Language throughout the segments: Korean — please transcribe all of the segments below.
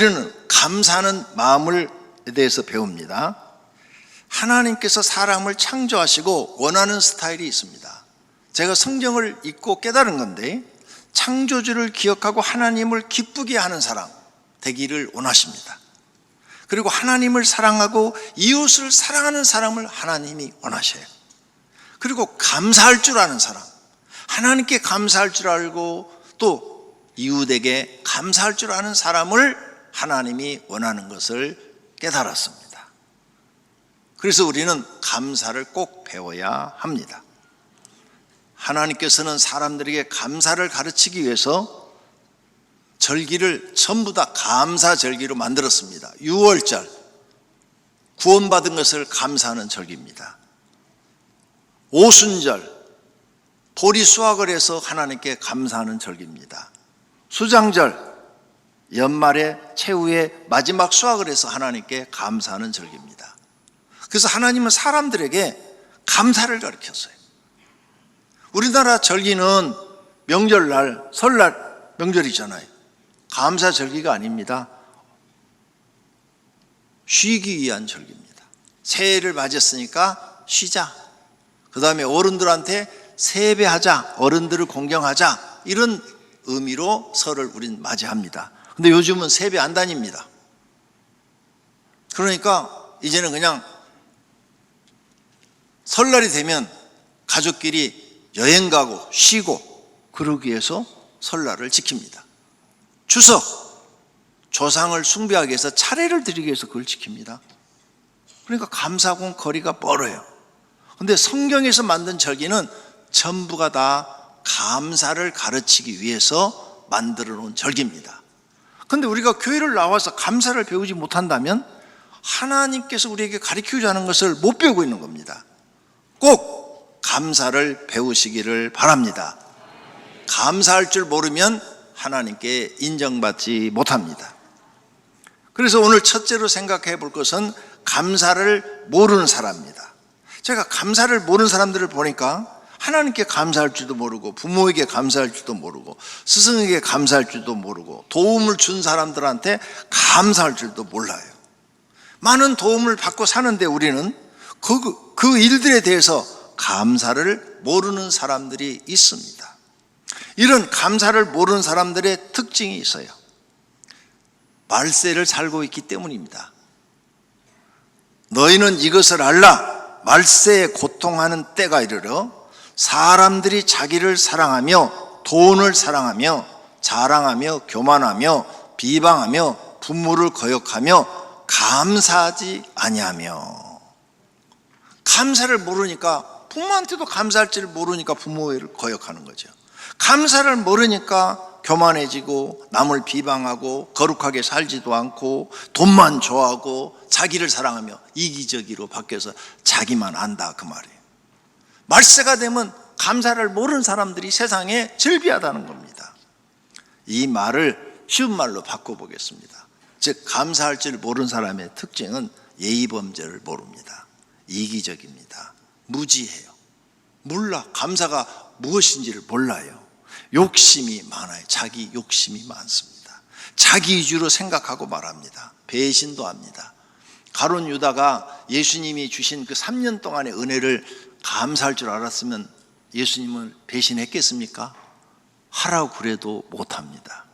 우리는 감사하는 마음에 대해서 배웁니다. 하나님께서 사람을 창조하시고 원하는 스타일이 있습니다. 제가 성경을 읽고 깨달은 건데, 창조주를 기억하고 하나님을 기쁘게 하는 사람 되기를 원하십니다. 그리고 하나님을 사랑하고 이웃을 사랑하는 사람을 하나님이 원하셔요. 그리고 감사할 줄 아는 사람, 하나님께 감사할 줄 알고 또 이웃에게 감사할 줄 아는 사람을 하나님이 원하는 것을 깨달았습니다. 그래서 우리는 감사를 꼭 배워야 합니다. 하나님께서는 사람들에게 감사를 가르치기 위해서 절기를 전부 다 감사절기로 만들었습니다. 6월절, 구원받은 것을 감사하는 절기입니다. 오순절, 보리 수확을 해서 하나님께 감사하는 절기입니다. 수장절, 연말에 최후의 마지막 수확을 해서 하나님께 감사하는 절기입니다. 그래서 하나님은 사람들에게 감사를 가르쳤어요. 우리나라 절기는 명절날, 설날 명절이잖아요. 감사 절기가 아닙니다. 쉬기 위한 절기입니다. 새해를 맞았으니까 쉬자. 그 다음에 어른들한테 세배하자, 어른들을 공경하자, 이런 의미로 설을 우린 맞이합니다. 근데 요즘은 세배 안 다닙니다. 그러니까 이제는 그냥 설날이 되면 가족끼리 여행 가고 쉬고 그러기 위해서 설날을 지킵니다. 추석, 조상을 숭배하기 위해서 차례를 드리기 위해서 그걸 지킵니다. 그러니까 감사하고는 거리가 멀어요. 그런데 성경에서 만든 절기는 전부가 다 감사를 가르치기 위해서 만들어 놓은 절기입니다. 그런데 우리가 교회를 나와서 감사를 배우지 못한다면 하나님께서 우리에게 가르치자는 것을 못 배우고 있는 겁니다. 꼭 감사를 배우시기를 바랍니다. 감사할 줄 모르면 하나님께 인정받지 못합니다. 그래서 오늘 첫째로 생각해 볼 것은 감사를 모르는 사람입니다. 제가 감사를 모르는 사람들을 보니까 하나님께 감사할 줄도 모르고, 부모에게 감사할 줄도 모르고, 스승에게 감사할 줄도 모르고, 도움을 준 사람들한테 감사할 줄도 몰라요. 많은 도움을 받고 사는데 우리는 그 일들에 대해서 감사를 모르는 사람들이 있습니다. 이런 감사를 모르는 사람들의 특징이 있어요. 말세를 살고 있기 때문입니다. 너희는 이것을 알라. 말세에 고통하는 때가 이르러 사람들이 자기를 사랑하며 돈을 사랑하며 자랑하며 교만하며 비방하며 부모를 거역하며 감사하지 아니하며. 감사를 모르니까, 부모한테도 감사할 줄 모르니까 부모를 거역하는 거죠. 감사를 모르니까 교만해지고 남을 비방하고 거룩하게 살지도 않고 돈만 좋아하고 자기를 사랑하며 이기적으로 바뀌어서 자기만 안다, 그 말이에요. 말세가 되면 감사를 모르는 사람들이 세상에 즐비하다는 겁니다. 이 말을 쉬운 말로 바꿔보겠습니다. 즉, 감사할 줄 모르는 사람의 특징은 예의범죄를 모릅니다. 이기적입니다. 무지해요. 몰라. 감사가 무엇인지를 몰라요. 욕심이 많아요. 자기 욕심이 많습니다. 자기 위주로 생각하고 말합니다. 배신도 합니다. 가룟 유다가 예수님이 주신 그 3년 동안의 은혜를 감사할 줄 알았으면 예수님을 배신했겠습니까? 하라고 그래도 못합니다.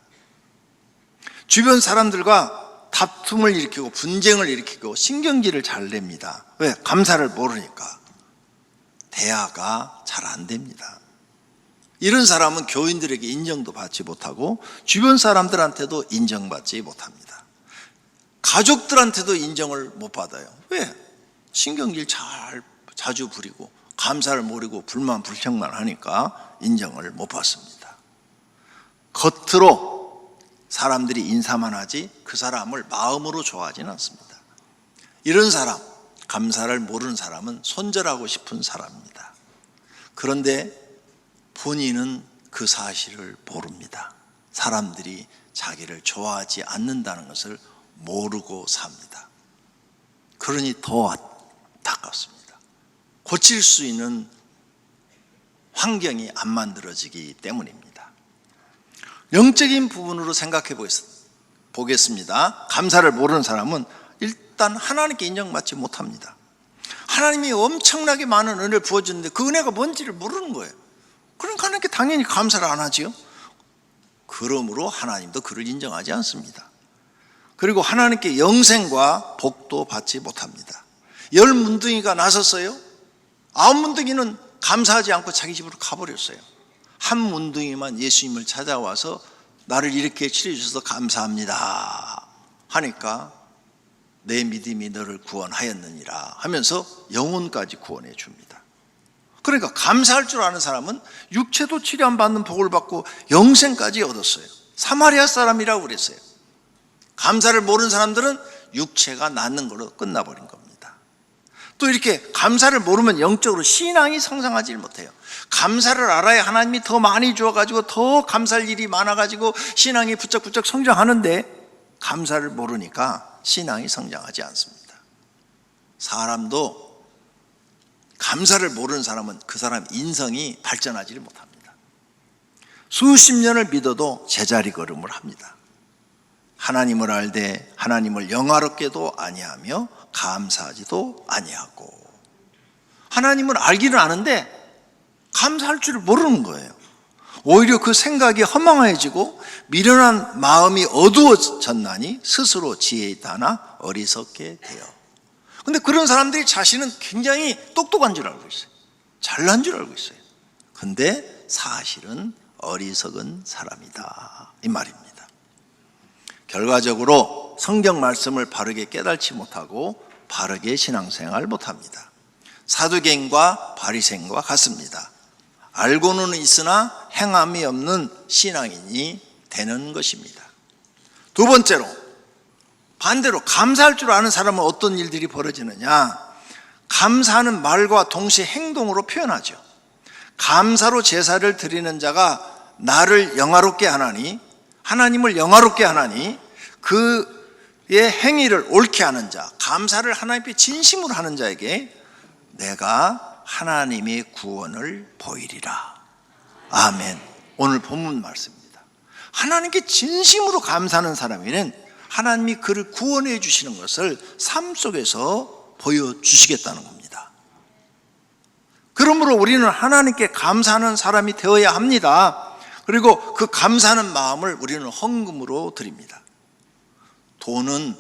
주변 사람들과 다툼을 일으키고 분쟁을 일으키고 신경질을 잘 냅니다. 왜? 감사를 모르니까. 대화가 잘 안 됩니다. 이런 사람은 교인들에게 인정도 받지 못하고 주변 사람들한테도 인정받지 못합니다. 가족들한테도 인정을 못 받아요. 왜? 신경질 자주 부리고 감사를 모르고 불만 불평만 하니까 인정을 못 받습니다. 겉으로 사람들이 인사만 하지 그 사람을 마음으로 좋아하지는 않습니다. 이런 사람, 감사를 모르는 사람은 손절하고 싶은 사람입니다. 그런데 본인은 그 사실을 모릅니다. 사람들이 자기를 좋아하지 않는다는 것을 모르고 삽니다. 그러니 더 안타깝습니다. 고칠 수 있는 환경이 안 만들어지기 때문입니다. 영적인 부분으로 생각해 보겠습니다. 감사를 모르는 사람은 일단 하나님께 인정받지 못합니다. 하나님이 엄청나게 많은 은혜를 부어주는데 그 은혜가 뭔지를 모르는 거예요. 그러니까 하나님께 당연히 감사를 안 하지요. 그러므로 하나님도 그를 인정하지 않습니다. 그리고 하나님께 영생과 복도 받지 못합니다. 10문둥이가 나섰어요. 9문둥이는 감사하지 않고 자기 집으로 가버렸어요. 한 문둥이만 예수님을 찾아와서 나를 이렇게 치료해 주셔서 감사합니다 하니까 내 믿음이 너를 구원하였느니라 하면서 영혼까지 구원해 줍니다. 그러니까 감사할 줄 아는 사람은 육체도 치료 안 받는 복을 받고 영생까지 얻었어요. 사마리아 사람이라고 그랬어요. 감사를 모르는 사람들은 육체가 낫는 걸로 끝나버린 겁니다. 또 이렇게 감사를 모르면 영적으로 신앙이 성장하지 못해요. 감사를 알아야 하나님이 더 많이 주어가지고 더 감사할 일이 많아가지고 신앙이 부쩍부쩍 성장하는데 감사를 모르니까 신앙이 성장하지 않습니다. 사람도 감사를 모르는 사람은 그 사람 인성이 발전하지를 못합니다. 수십 년을 믿어도 제자리 걸음을 합니다. 하나님을 알되 하나님을 영화롭게도 아니하며 감사하지도 아니하고, 하나님을 알기는 아는데 감사할 줄을 모르는 거예요. 오히려 그 생각이 허망해지고 미련한 마음이 어두워졌나니 스스로 지혜에 있다나 어리석게 되어. 근데 그런 사람들이 자신은 굉장히 똑똑한 줄 알고 있어요. 잘난 줄 알고 있어요. 근데 사실은 어리석은 사람이다 이 말입니다. 결과적으로 성경 말씀을 바르게 깨달지 못하고 바르게 신앙생활을 못합니다. 사두개인과 바리새인과 같습니다. 알고는 있으나 행함이 없는 신앙인이 되는 것입니다. 두 번째로, 반대로 감사할 줄 아는 사람은 어떤 일들이 벌어지느냐? 감사하는 말과 동시에 행동으로 표현하죠. 감사로 제사를 드리는 자가 나를 영화롭게 하나니, 하나님을 영화롭게 하나니, 그의 행위를 옳게 하는 자, 감사를 하나님께 진심으로 하는 자에게 내가 하나님의 구원을 보이리라. 아멘. 오늘 본문 말씀입니다. 하나님께 진심으로 감사하는 사람에게는 하나님이 그를 구원해 주시는 것을 삶 속에서 보여주시겠다는 겁니다. 그러므로 우리는 하나님께 감사하는 사람이 되어야 합니다. 그리고 그 감사하는 마음을 우리는 헌금으로 드립니다. 돈은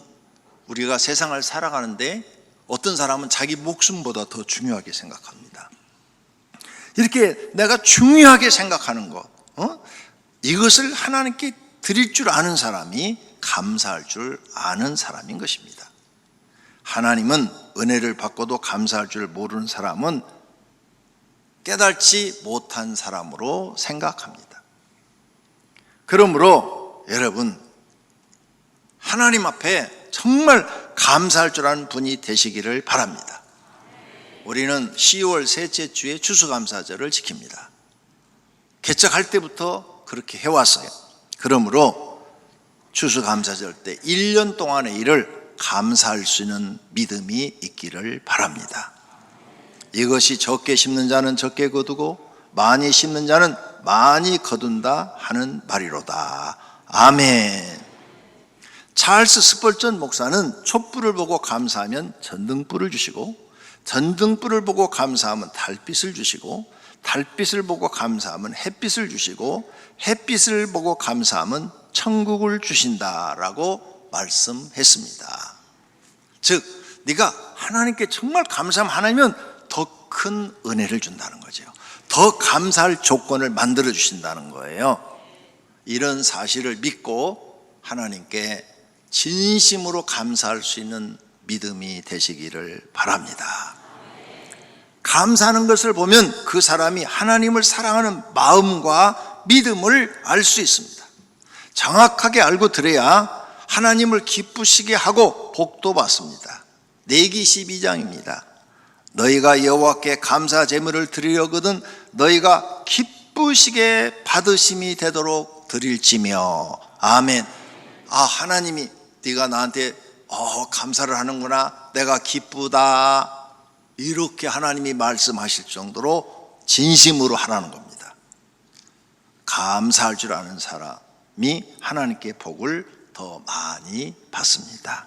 우리가 세상을 살아가는데 어떤 사람은 자기 목숨보다 더 중요하게 생각합니다. 이렇게 내가 중요하게 생각하는 것, 이것을 하나님께 드릴 줄 아는 사람이 감사할 줄 아는 사람인 것입니다. 하나님은 은혜를 받고도 감사할 줄 모르는 사람은 깨달지 못한 사람으로 생각합니다. 그러므로 여러분, 하나님 앞에 정말 감사할 줄 아는 분이 되시기를 바랍니다. 우리는 10월 셋째 주에 추수감사절을 지킵니다. 개척할 때부터 그렇게 해왔어요. 그러므로 추수감사절 때 1년 동안의 일을 감사할 수 있는 믿음이 있기를 바랍니다. 이것이 적게 심는 자는 적게 거두고 많이 심는 자는 많이 거둔다 하는 말이로다. 아멘. 찰스 스펄전 목사는 촛불을 보고 감사하면 전등불을 주시고, 전등불을 보고 감사하면 달빛을 주시고, 달빛을 보고 감사하면 햇빛을 주시고, 햇빛을 보고 감사하면 천국을 주신다라고 말씀했습니다. 즉, 네가 하나님께 정말 감사하면 하나님은 더 큰 은혜를 준다는 거죠. 더 감사할 조건을 만들어 주신다는 거예요. 이런 사실을 믿고 하나님께 진심으로 감사할 수 있는 믿음이 되시기를 바랍니다. 감사하는 것을 보면 그 사람이 하나님을 사랑하는 마음과 믿음을 알 수 있습니다. 정확하게 알고 들어야 하나님을 기쁘시게 하고 복도 받습니다. 레위기 12장입니다. 너희가 여호와께 감사 제물을 드리려거든 너희가 기쁘시게 받으심이 되도록 드릴지며. 아멘. 아, 하나님이 네가 나한테 감사를 하는구나, 내가 기쁘다, 이렇게 하나님이 말씀하실 정도로 진심으로 하라는 겁니다. 감사할 줄 아는 사람이 하나님께 복을 더 많이 받습니다.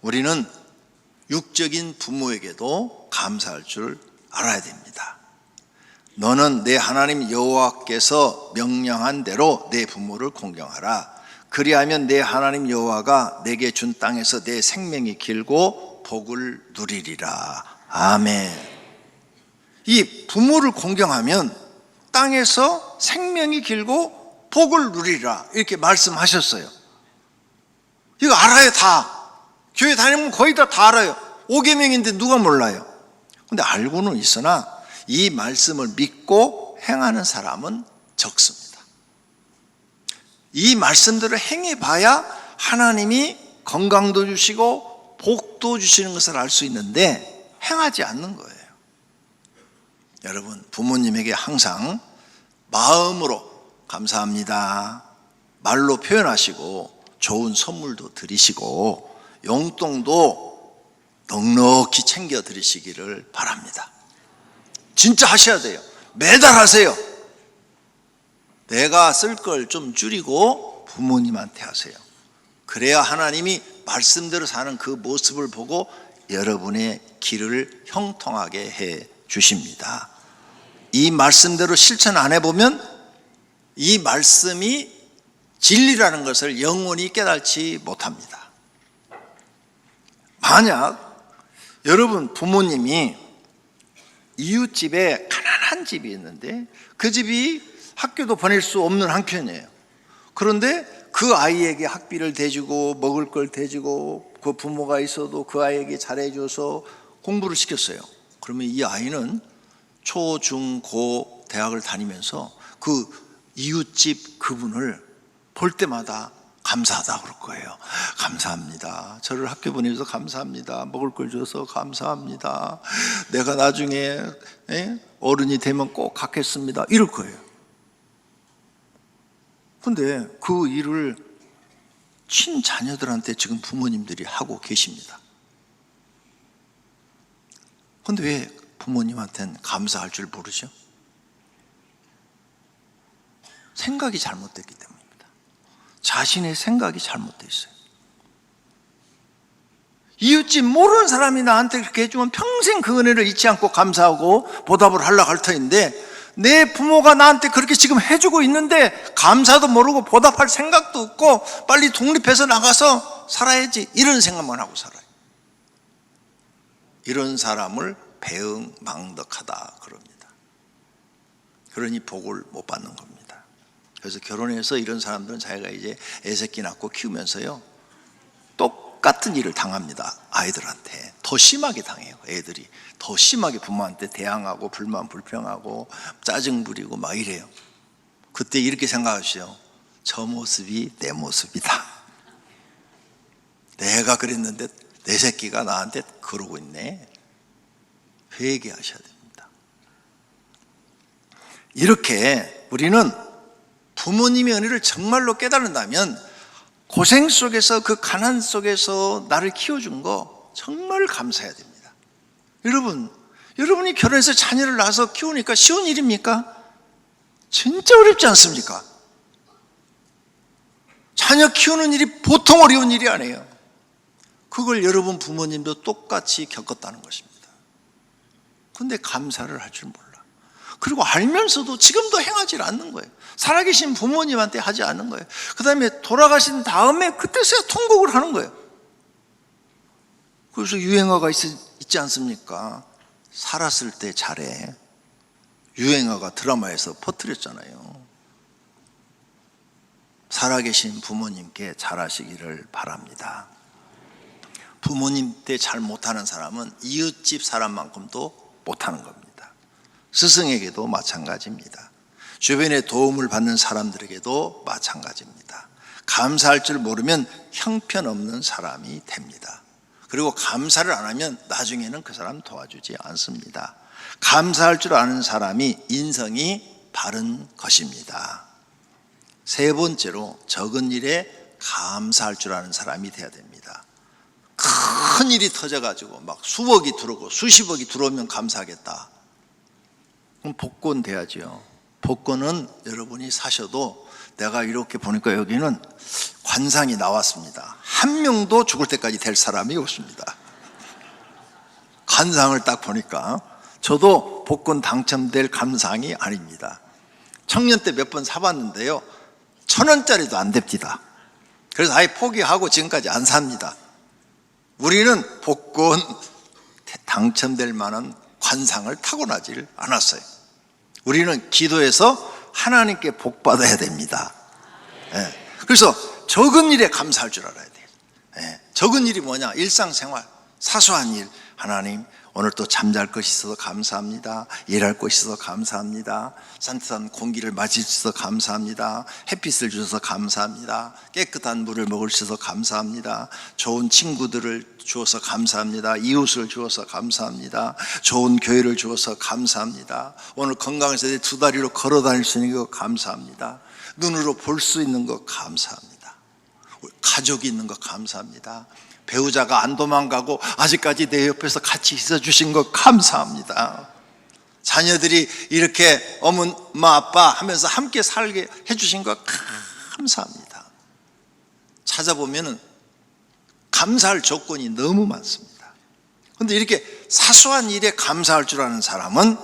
우리는 육적인 부모에게도 감사할 줄 알아야 됩니다. 너는 내 하나님 여호와께서 명령한 대로 내 부모를 공경하라. 그리하면 내 하나님 여호와가 내게 준 땅에서 내 생명이 길고 복을 누리리라. 아멘. 이 부모를 공경하면 땅에서 생명이 길고 복을 누리라 이렇게 말씀하셨어요. 이거 알아요. 다 교회 다니면 거의 다 알아요. 5계명인데 누가 몰라요. 근데 알고는 있으나 이 말씀을 믿고 행하는 사람은 적습니다. 이 말씀들을 행해봐야 하나님이 건강도 주시고 복도 주시는 것을 알 수 있는데 행하지 않는 거예요. 여러분, 부모님에게 항상 마음으로 감사합니다 말로 표현하시고 좋은 선물도 드리시고 용돈도 넉넉히 챙겨 드리시기를 바랍니다. 진짜 하셔야 돼요. 매달 하세요. 내가 쓸 걸 좀 줄이고 부모님한테 하세요. 그래야 하나님이 말씀대로 사는 그 모습을 보고 여러분의 길을 형통하게 해 주십니다. 이 말씀대로 실천 안 해보면 이 말씀이 진리라는 것을 영원히 깨달지 못합니다. 만약 여러분 부모님이 이웃집에 가난한 집이 있는데 그 집이 학교도 보낼 수 없는 형편이에요. 그런데 그 아이에게 학비를 대주고 먹을 걸 대주고 그 부모가 있어도 그 아이에게 잘해줘서 공부를 시켰어요. 그러면 이 아이는 초, 중, 고 대학을 다니면서 그 이웃집 그분을 볼 때마다 감사하다 그럴 거예요. 감사합니다. 저를 학교 보내줘서 감사합니다. 먹을 걸 줘서 감사합니다. 내가 나중에 어른이 되면 꼭 갚겠습니다. 이럴 거예요. 근데 그 일을 친자녀들한테 지금 부모님들이 하고 계십니다. 근데 왜 부모님한테는 감사할 줄 모르죠? 생각이 잘못됐기 때문입니다. 자신의 생각이 잘못되어 있어요. 이웃집 모르는 사람이 나한테 그렇게 해주면 평생 그 은혜를 잊지 않고 감사하고 보답을 하려고 할 터인데 내 부모가 나한테 그렇게 지금 해주고 있는데 감사도 모르고 보답할 생각도 없고 빨리 독립해서 나가서 살아야지 이런 생각만 하고 살아요. 이런 사람을 배응망덕하다 그럽니다. 그러니 복을 못 받는 겁니다. 그래서 결혼해서 이런 사람들은 자기가 이제 애새끼 낳고 키우면서요 똑같은 일을 당합니다. 아이들한테 더 심하게 당해요. 애들이 더 심하게 부모한테 대항하고 불만 불평하고 짜증 부리고 막 이래요. 그때 이렇게 생각하시죠. 저 모습이 내 모습이다. 내가 그랬는데 내 새끼가 나한테 그러고 있네. 회개하셔야 됩니다. 이렇게 우리는 부모님의 은혜를 정말로 깨달은다면 고생 속에서 그 가난 속에서 나를 키워준 거 정말 감사해야 됩니다. 여러분이 결혼해서 자녀를 낳아서 키우니까 쉬운 일입니까? 진짜 어렵지 않습니까? 자녀 키우는 일이 보통 어려운 일이 아니에요. 그걸 여러분 부모님도 똑같이 겪었다는 것입니다. 근데 감사를 할 줄 몰라. 그리고 알면서도 지금도 행하지 않는 거예요. 살아계신 부모님한테 하지 않는 거예요. 그 다음에 돌아가신 다음에 그때서야 통곡을 하는 거예요. 그래서 유행어가 있지 않습니까? 살았을 때 잘해. 유행어가 드라마에서 퍼뜨렸잖아요. 살아계신 부모님께 잘하시기를 바랍니다. 부모님 때 잘 못하는 사람은 이웃집 사람만큼도 못하는 겁니다. 스승에게도 마찬가지입니다. 주변에 도움을 받는 사람들에게도 마찬가지입니다. 감사할 줄 모르면 형편없는 사람이 됩니다. 그리고 감사를 안 하면 나중에는 그 사람 도와주지 않습니다. 감사할 줄 아는 사람이 인성이 바른 것입니다. 세 번째로 적은 일에 감사할 줄 아는 사람이 돼야 됩니다. 큰 일이 터져가지고 막 수억이 들어오고 수십억이 들어오면 감사하겠다. 그럼 복권 돼야죠. 복권은 여러분이 사셔도 내가 이렇게 보니까 여기는 관상이 나왔습니다. 한 명도 죽을 때까지 될 사람이 없습니다. 관상을 딱 보니까 저도 복권 당첨될 감상이 아닙니다. 청년 때 몇 번 사봤는데요, 1,000원짜리도 안 됩니다. 그래서 아예 포기하고 지금까지 안 삽니다. 우리는 복권 당첨될 만한 관상을 타고나질 않았어요. 우리는 기도해서 하나님께 복 받아야 됩니다. 예. 그래서 적은 일에 감사할 줄 알아야 돼요. 예. 적은 일이 뭐냐? 일상생활, 사소한 일. 하나님, 오늘 또 잠잘 것이 있어서 감사합니다. 일할 것이 있어서 감사합니다. 산뜻한 공기를 마실 수 있어서 감사합니다. 햇빛을 주셔서 감사합니다. 깨끗한 물을 먹을 수 있어서 감사합니다. 좋은 친구들을 주어서 감사합니다. 이웃을 주어서 감사합니다. 좋은 교회를 주어서 감사합니다. 오늘 건강해서 내 두 다리로 걸어 다닐 수 있는 것 감사합니다. 눈으로 볼 수 있는 것 감사합니다. 가족이 있는 것 감사합니다. 배우자가 안 도망가고 아직까지 내 옆에서 같이 있어 주신 것 감사합니다. 자녀들이 이렇게 엄마 아빠 하면서 함께 살게 해주신 것 감사합니다. 찾아보면 감사할 조건이 너무 많습니다. 그런데 이렇게 사소한 일에 감사할 줄 아는 사람은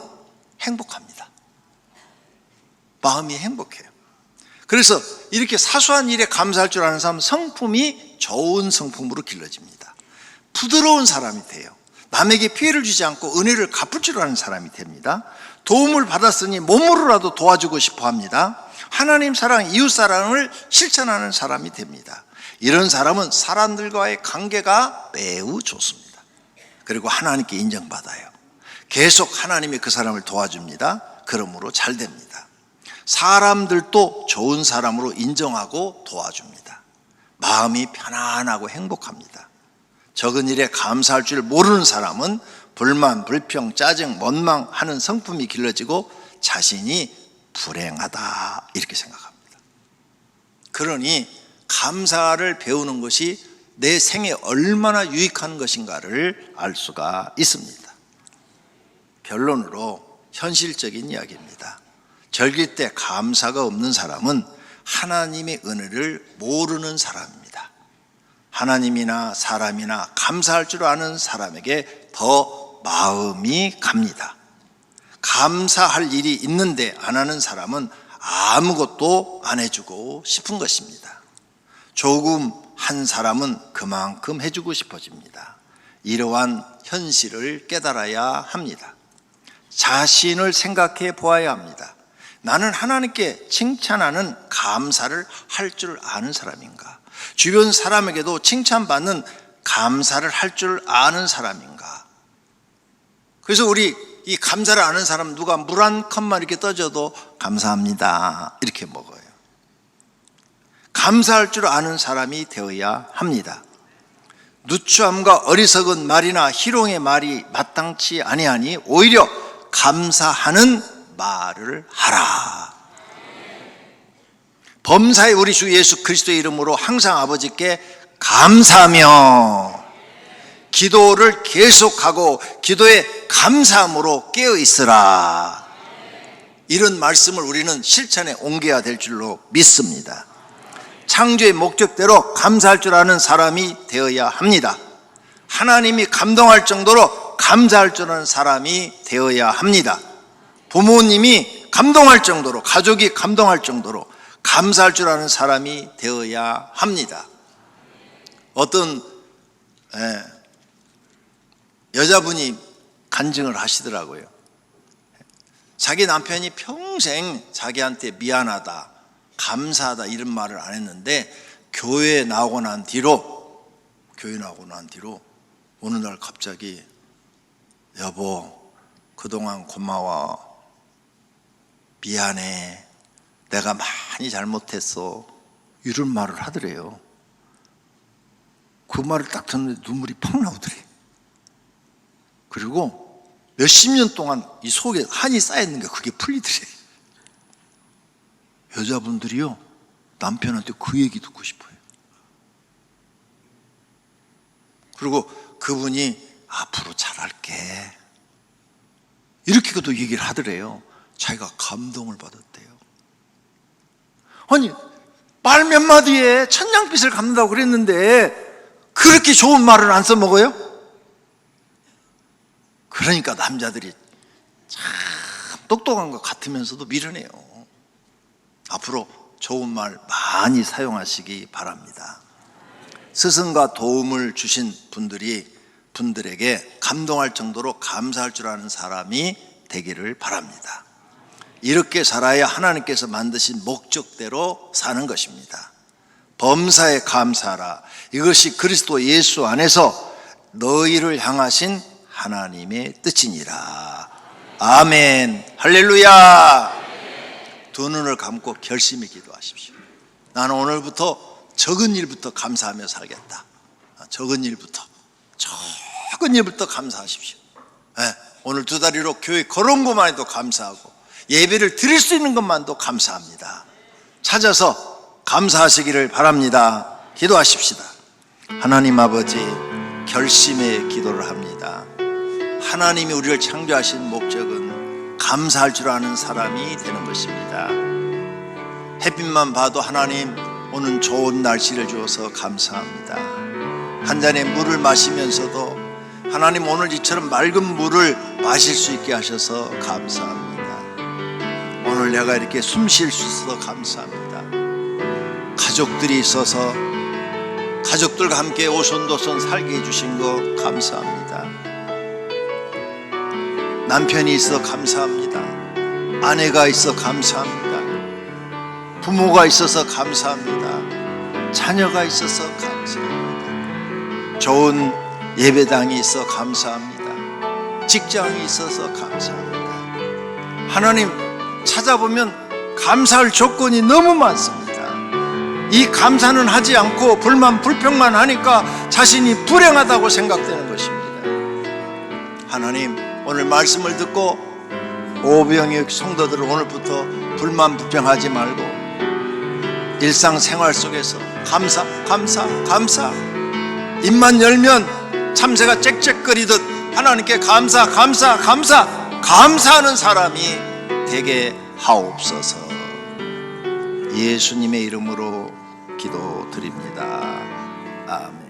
행복합니다. 마음이 행복해요. 그래서 이렇게 사소한 일에 감사할 줄 아는 사람은 성품이 좋은 성품으로 길러집니다. 부드러운 사람이 돼요. 남에게 피해를 주지 않고 은혜를 갚을 줄 아는 사람이 됩니다. 도움을 받았으니 몸으로라도 도와주고 싶어 합니다. 하나님 사랑, 이웃 사랑을 실천하는 사람이 됩니다. 이런 사람은 사람들과의 관계가 매우 좋습니다. 그리고 하나님께 인정받아요. 계속 하나님이 그 사람을 도와줍니다. 그러므로 잘 됩니다. 사람들도 좋은 사람으로 인정하고 도와줍니다. 마음이 편안하고 행복합니다. 적은 일에 감사할 줄 모르는 사람은 불만, 불평, 짜증, 원망하는 성품이 길러지고 자신이 불행하다 이렇게 생각합니다. 그러니 감사를 배우는 것이 내 생에 얼마나 유익한 것인가를 알 수가 있습니다. 결론으로 현실적인 이야기입니다. 절길 때 감사가 없는 사람은 하나님의 은혜를 모르는 사람입니다. 하나님이나 사람이나 감사할 줄 아는 사람에게 더 마음이 갑니다. 감사할 일이 있는데 안 하는 사람은 아무것도 안 해주고 싶은 것입니다. 조금 한 사람은 그만큼 해주고 싶어집니다. 이러한 현실을 깨달아야 합니다. 자신을 생각해 보아야 합니다. 나는 하나님께 칭찬하는 감사를 할 줄 아는 사람인가? 주변 사람에게도 칭찬받는 감사를 할 줄 아는 사람인가? 그래서 우리 이 감사를 아는 사람, 누가 물 한 컵만 이렇게 떠줘도 감사합니다 이렇게 먹어요. 감사할 줄 아는 사람이 되어야 합니다. 누추함과 어리석은 말이나 희롱의 말이 마땅치 아니하니 오히려 감사하는 말을 하라. 범사에 우리 주 예수 그리스도의 이름으로 항상 아버지께 감사하며 기도를 계속하고 기도에 감사함으로 깨어 있으라. 이런 말씀을 우리는 실천에 옮겨야 될 줄로 믿습니다. 창조의 목적대로 감사할 줄 아는 사람이 되어야 합니다. 하나님이 감동할 정도로 감사할 줄 아는 사람이 되어야 합니다. 부모님이 감동할 정도로, 가족이 감동할 정도로 감사할 줄 아는 사람이 되어야 합니다. 어떤 여자분이 간증을 하시더라고요. 자기 남편이 평생 자기한테 미안하다, 감사하다 이런 말을 안 했는데 교회 나오고 난 뒤로 어느 날 갑자기 여보 그동안 고마워, 미안해, 내가 많이 잘못했어 이런 말을 하더래요. 그 말을 딱 듣는데 눈물이 팍 나오더래. 그리고 몇십 년 동안 이 속에 한이 쌓여있는 게 그게 풀리더래. 여자분들이요 남편한테 그 얘기 듣고 싶어요. 그리고 그분이 앞으로 잘할게 이렇게도 얘기를 하더래요. 자기가 감동을 받았대요. 아니 말 몇 마디에 천냥빚을 갚는다고 그랬는데 그렇게 좋은 말을 안 써먹어요? 그러니까 남자들이 참 똑똑한 것 같으면서도 미련해요. 앞으로 좋은 말 많이 사용하시기 바랍니다. 스승과 도움을 주신 분들에게 감동할 정도로 감사할 줄 아는 사람이 되기를 바랍니다. 이렇게 살아야 하나님께서 만드신 목적대로 사는 것입니다. 범사에 감사하라. 이것이 그리스도 예수 안에서 너희를 향하신 하나님의 뜻이니라. 아멘. 할렐루야. 두 눈을 감고 결심히 기도하십시오. 나는 오늘부터 적은 일부터 감사하며 살겠다. 적은 일부터 감사하십시오. 네, 오늘 두 다리로 교회 걸어온 것만 해도 감사하고 예배를 드릴 수 있는 것만도 감사합니다. 찾아서 감사하시기를 바랍니다. 기도하십시다. 하나님 아버지, 결심의 기도를 합니다. 하나님이 우리를 창조하신 목적은 감사할 줄 아는 사람이 되는 것입니다. 햇빛만 봐도 하나님 오늘 좋은 날씨를 주어서 감사합니다. 한 잔의 물을 마시면서도 하나님 오늘 이처럼 맑은 물을 마실 수 있게 하셔서 감사합니다. 오늘 내가 이렇게 숨 쉴 수 있어서 감사합니다. 가족들이 있어서 가족들과 함께 오손도손 살게 해주신 거 감사합니다. 남편이 있어 감사합니다. 아내가 있어 감사합니다. 부모가 있어서 감사합니다. 자녀가 있어서 감사합니다. 좋은 예배당이 있어 감사합니다. 직장이 있어서 감사합니다. 하나님 찾아보면 감사할 조건이 너무 많습니다. 이 감사는 하지 않고 불만 불평만 하니까 자신이 불행하다고 생각되는 것입니다. 하나님 오늘 말씀을 듣고 오병의 성도들은 오늘부터 불만 불평하지 말고 일상생활 속에서 감사 입만 열면 참새가 짹짹거리듯 하나님께 감사하는 사람이 되게 하옵소서. 예수님의 이름으로 기도드립니다. 아멘.